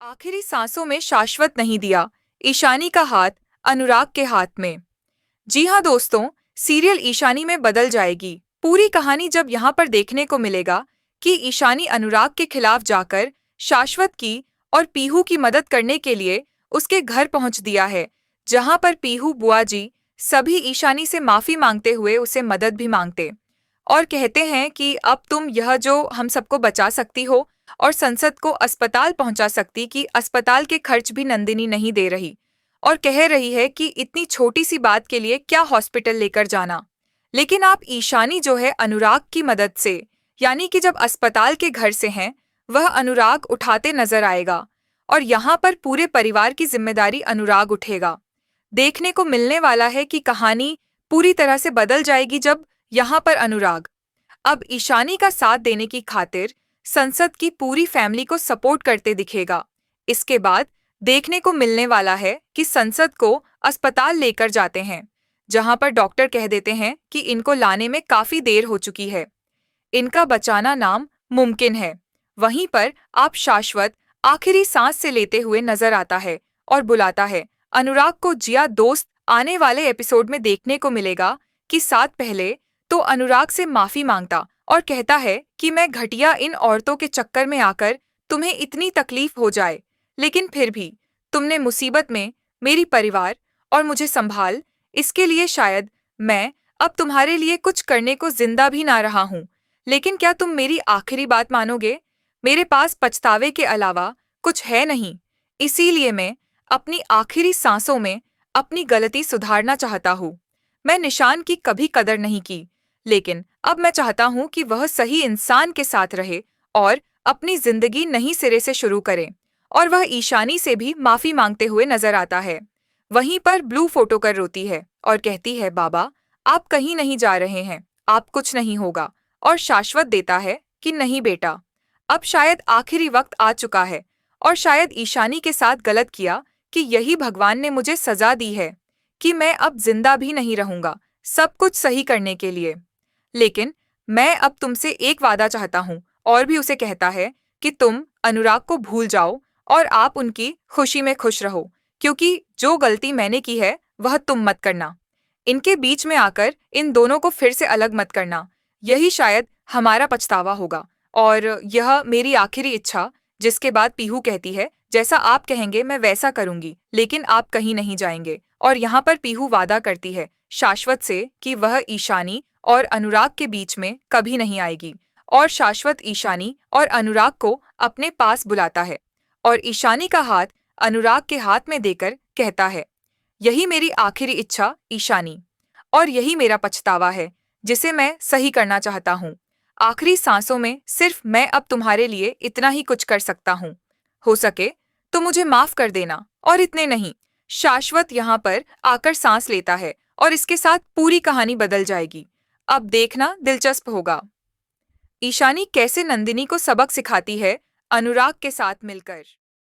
आखिरी सांसों में शाश्वत नहीं दिया। ईशानी का हाथ अनुराग के हाथ में। जी हाँ दोस्तों, सीरियल ईशानी में बदल जाएगी पूरी कहानी जब यहाँ पर देखने को मिलेगा कि ईशानी अनुराग के खिलाफ जाकर शाश्वत की और पीहू की मदद करने के लिए उसके घर पहुंच दिया है, जहां पर पीहू बुआ जी सभी ईशानी से माफी मांगते हुए उसे मदद भी मांगते और कहते हैं कि अब तुम यह जो हम सबको बचा सकती हो और संसद को अस्पताल पहुंचा सकती कि अस्पताल के खर्च भी नंदिनी नहीं दे रही और कह रही है कि इतनी छोटी सी बात के लिए क्या हॉस्पिटल लेकर जाना। लेकिन आप ईशानी जो है अनुराग की मदद से, यानी कि जब अस्पताल के घर से हैं, वह अनुराग उठाते नजर आएगा और यहाँ पर पूरे परिवार की जिम्मेदारी अनुराग उठेगा। देखने को मिलने वाला है कि कहानी पूरी तरह से बदल जाएगी जब यहाँ पर अनुराग अब ईशानी का साथ देने की खातिर संसद की पूरी फैमिली को सपोर्ट करते दिखेगा। इसके बाद देखने को मिलने वाला है कि संसद को अस्पताल लेकर जाते हैं, जहां पर डॉक्टर कह देते हैं कि इनको लाने में काफी देर हो चुकी है, इनका बचाना मुमकिन है। वहीं पर आप शाश्वत आखिरी सांस से लेते हुए नजर आता है और बुलाता है अनुराग को। जिया दोस्त, आने वाले एपिसोड में देखने को मिलेगा कि साथ पहले तो अनुराग से माफी मांगता और कहता है कि मैं घटिया इन औरतों के चक्कर में आकर तुम्हें इतनी तकलीफ हो जाए, लेकिन फिर भी तुमने मुसीबत में मेरी परिवार और मुझे संभाल, इसके लिए शायद मैं अब तुम्हारे लिए कुछ करने को जिंदा भी ना रहा हूँ। लेकिन क्या तुम मेरी आखिरी बात मानोगे? मेरे पास पछतावे के अलावा कुछ है नहीं, इसीलिए मैं अपनी आखिरी सांसों में अपनी गलती सुधारना चाहता हूँ। मैं निशान की कभी कदर नहीं की, लेकिन अब मैं चाहता हूँ कि वह सही इंसान के साथ रहे और अपनी जिंदगी नई सिरे से शुरू करे। और वह ईशानी से भी माफी मांगते हुए नजर आता है। वहीं पर ब्लू फोटो कर रोती है और कहती है, बाबा आप कहीं नहीं जा रहे हैं, आप कुछ नहीं होगा। और शाश्वत देता है कि नहीं बेटा, अब शायद आखिरी वक्त आ चुका है और शायद ईशानी के साथ गलत किया कि यही भगवान ने मुझे सजा दी है कि मैं अब जिंदा भी नहीं रहूंगा सब कुछ सही करने के लिए। लेकिन मैं अब तुमसे एक वादा चाहता हूँ। और भी उसे कहता है कि तुम अनुराग को भूल जाओ और आप उनकी खुशी में खुश रहो, क्योंकि जो गलती मैंने की है वह तुम मत करना। इनके बीच में आकर इन दोनों को फिर से अलग मत करना, यही शायद हमारा पछतावा होगा और यह मेरी आखिरी इच्छा। जिसके बाद पीहू कहती है, जैसा आप कहेंगे मैं वैसा करूंगी, लेकिन आप कहीं नहीं जाएंगे। और यहाँ पर पीहू वादा करती है शाश्वत से कि वह ईशानी और अनुराग के बीच में कभी नहीं आएगी। और शाश्वत ईशानी और अनुराग को अपने पास बुलाता है और ईशानी का हाथ अनुराग के हाथ में देकर कहता है, यही मेरी आखिरी इच्छा ईशानी, और यही मेरा पछतावा है जिसे मैं सही करना चाहता हूँ। आखिरी सांसों में सिर्फ मैं अब तुम्हारे लिए इतना ही कुछ कर सकता हूँ। हो सके तो मुझे माफ कर देना, और इतने नहीं। शाश्वत यहाँ पर आकर सांस लेता है और इसके साथ पूरी कहानी बदल जाएगी। अब देखना दिलचस्प होगा ईशानी कैसे नंदिनी को सबक सिखाती है अनुराग के साथ मिलकर।